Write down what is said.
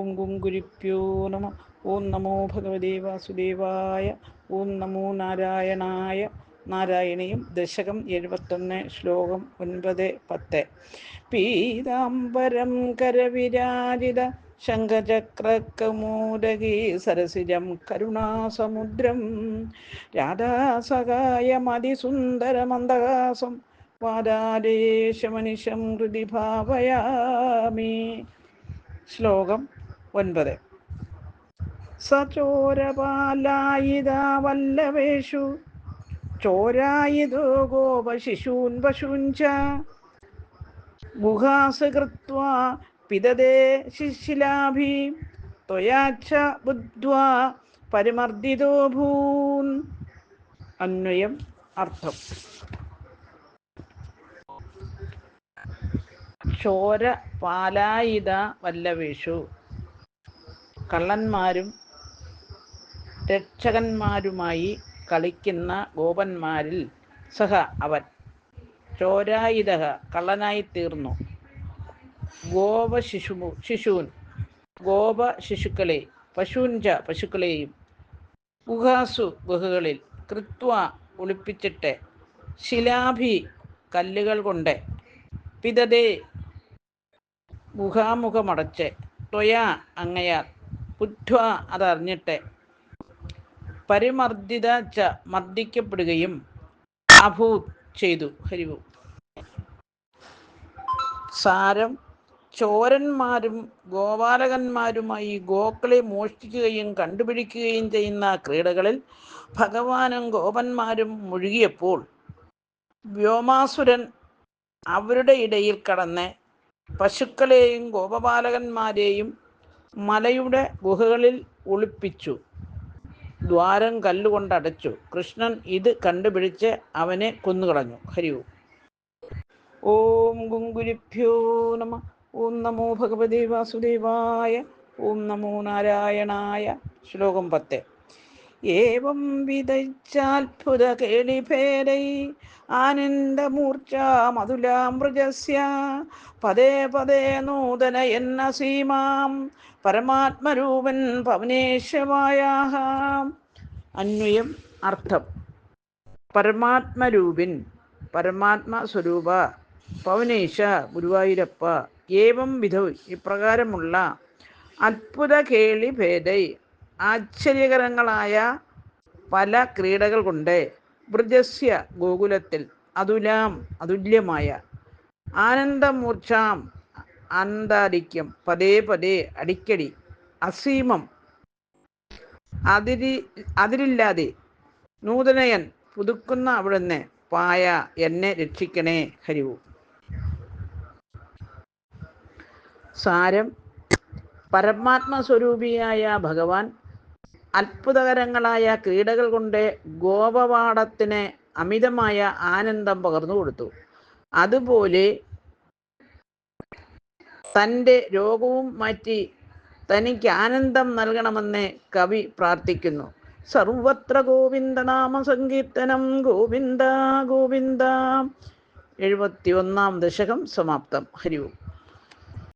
ഓം ഗുരുഭ്യോ നമ. ഓം നമോ ഭഗവതേ വാസുദേവായ. ഓം നമോ നാരായണായ. നാരായണീയം ദശകം 71 ശ്ലോകം 9-10. പീതാംബരം കരവിരാജിത ശംഖചക്രകൗമോദഗീ സരസിജം കരുണാസമുദ്രം രാധാസഹായമതിസുന്ദരമന്ദഹാസം വാദാദേശമനിശം ഹൃദി ഭാവയാമി. ശ്ലോകം 9. സചോരപാലായിതാ വല്ലവേഷു ചോരായിതോ ഗോപശിശൂൻ പശൂഞ്ച ഗുഹാസ് കൃത്വാ പിദതേ ശിശിലാഭി ത്വയാച്ഛ ബുദ്ധ്വാ പരിമർദിതോ ഭൂൻ. അന്വയം അർത്ഥം. ചോര പാലായിത വല്ലവേഷു, കള്ളന്മാരും രക്ഷകന്മാരുമായി കളിക്കുന്ന ഗോപന്മാരിൽ സഹ അവൻ, ചോരായിത കള്ളനായിത്തീർന്നു, ശിശൂൻ ഗോപ ശിശുക്കളെ, പശൂഞ്ച പശുക്കളെയും, ഗുഹാസു ഗുഹകളിൽ, കൃത്വ ഒളിപ്പിച്ചിട്ട്, ശിലാഭി കല്ലുകൾ കൊണ്ട്, പിതതേ ഗുഹാമുഖമടച്ച്, ത്വയാ അങ്ങയാൽ, ബുദ്ധ്വ അതറിഞ്ഞിട്ട്, പരിമർദിത ച മർദ്ദിക്കപ്പെടുകയും, അഭൂത് ചെയ്തു. ഹരിവു. സാരം: ചോരന്മാരും ഗോപാലകന്മാരുമായി ഗോക്കളെ മോഷ്ടിക്കുകയും കണ്ടുപിടിക്കുകയും ചെയ്യുന്ന ക്രീഡകളിൽ ഭഗവാനും ഗോപന്മാരും മുഴുകിയപ്പോൾ വ്യോമാസുരൻ അവരുടെ ഇടയിൽ കടന്ന് പശുക്കളെയും ഗോപപാലകന്മാരെയും മലയുടെ ഗുഹകളിൽ ഒളിപ്പിച്ചു, ദ്വാരം കല്ലുകൊണ്ടടച്ചു. കൃഷ്ണൻ ഇത് കണ്ടുപിടിച്ച് അവനെ കൊന്നുകളഞ്ഞു. ഹരിവു. ഓം ഗുരുഭ്യോ നമ. ഓം നമോ ഭഗവതേ വാസുദേവായ. ഓം നമോ നാരായണായ. ശ്ലോകം 10. ഏവം വിദച്ചാത്ഭുത കേളിഭേദൈ ആനന്ദമൂർച്ഛാ മധുലാമൃജസ്യ പദേ പദേ നൂതന എന്ന സീമാം പരമാത്മരൂപൻ പവനേശവായാഹ. അന്വയം അർത്ഥം. പരമാത്മരൂപിൻ, പരമാത്മസ്വരൂപ, പവനേശ ഗുരുവായൂരപ്പ, ഏവം വിധൗ ഇപ്രകാരമുള്ള, അത്ഭുത കേളി ഭേദൈ ആശ്ചര്യകരങ്ങളായ പല ക്രീഡകൾ കൊണ്ട്, വൃജസ്യ ഗോകുലത്തിൽ, അതുലാം അതുല്യമായ, ആനന്ദമൂർച്ഛാം ആനന്ദാധിക്യം, പദേ പദേ അടിക്കടി, അസീമം അതിരില്ലാതെ, നൂതനയൻ പുതുക്കുന്ന അവിടുന്ന്, പായ എന്നെ രക്ഷിക്കണേ. ഹരിവു. സാരം: പരമാത്മസ്വരൂപിയായ ഭഗവാൻ അത്ഭുതകരങ്ങളായ ക്രീഡകൾ കൊണ്ട് ഗോപപാഠത്തിന് അമിതമായ ആനന്ദം പകർന്നു കൊടുത്തു. അതുപോലെ തൻ്റെ രോഗവും മാറ്റി തനിക്ക് ആനന്ദം നൽകണമെന്ന് കവി പ്രാർത്ഥിക്കുന്നു. സർവത്ര ഗോവിന്ദനാമ സങ്കീർത്തനം. ഗോവിന്ദ ഗോവിന്ദ. 71 ദശകം സമാപ്തം. ഹരിവും.